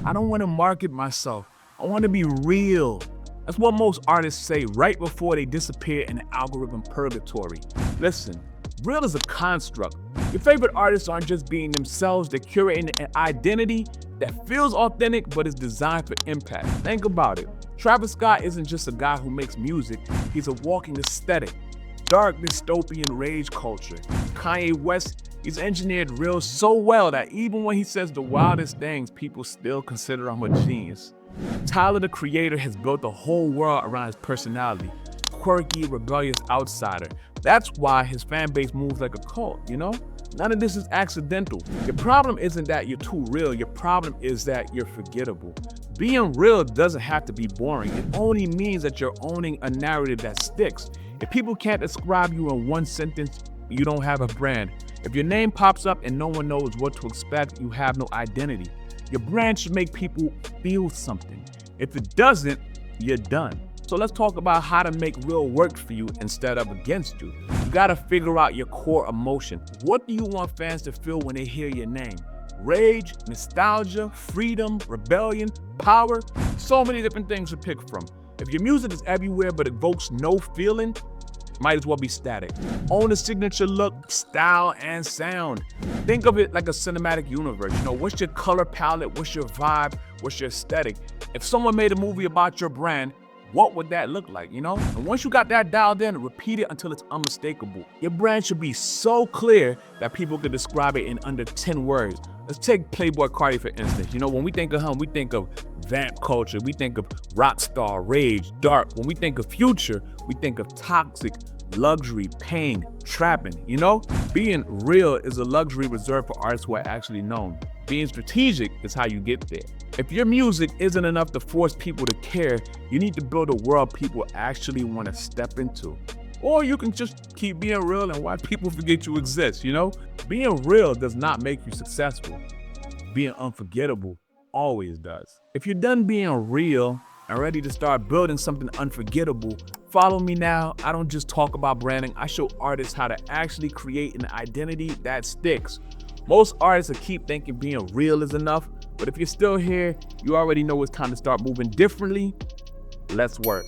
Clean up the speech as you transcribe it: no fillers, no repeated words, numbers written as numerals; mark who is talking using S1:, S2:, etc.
S1: I don't want to market myself. I want to be real. That's what most artists say right before they disappear in the algorithm purgatory. Listen, real is a construct. Your favorite artists aren't just being themselves, they're curating an identity that feels authentic but is designed for impact. Think about it. Travis Scott isn't just a guy who makes music, he's a walking aesthetic. Dark dystopian rage culture. Kanye West, he's engineered real so well that even when he says the wildest things, people still consider him a genius. Tyler, the Creator, has built the whole world around his personality. Quirky, rebellious outsider. That's why his fan base moves like a cult, you know? None of this is accidental. Your problem isn't that you're too real, your problem is that you're forgettable. Being real doesn't have to be boring. It only means that you're owning a narrative that sticks. If people can't describe you in one sentence, you don't have a brand. If your name pops up and no one knows what to expect, you have no identity. Your brand should make people feel something. If it doesn't, you're done. So let's talk about how to make real work for you instead of against you. You gotta figure out your core emotion. What do you want fans to feel when they hear your name? Rage, nostalgia, freedom, rebellion, power, so many different things to pick from. If your music is everywhere but evokes no feeling, might as well be static. Own a signature look, style, and sound. Think of it like a cinematic universe. You know, what's your color palette? What's your vibe? What's your aesthetic? If someone made a movie about your brand, what would that look like, you know? And once you got that dialed in, repeat it until it's unmistakable. Your brand should be so clear that people can describe it in under 10 words. Let's take Playboi Carti for instance. You know, when we think of him, we think of vamp culture, we think of rock star, rage, dark. When we think of Future, we think of toxic, luxury, pain, trapping, you know? Being real is a luxury reserved for artists who are actually known. Being strategic is how you get there. If your music isn't enough to force people to care, you need to build a world people actually want to step into. Or you can just keep being real and watch people forget you exist, you know? Being real does not make you successful. Being unforgettable always does. If you're done being real and ready to start building something unforgettable, follow me now. I don't just talk about branding, I show artists how to actually create an identity that sticks. Most artists will keep thinking being real is enough, but if you're still here, you already know it's time to start moving differently. Let's work.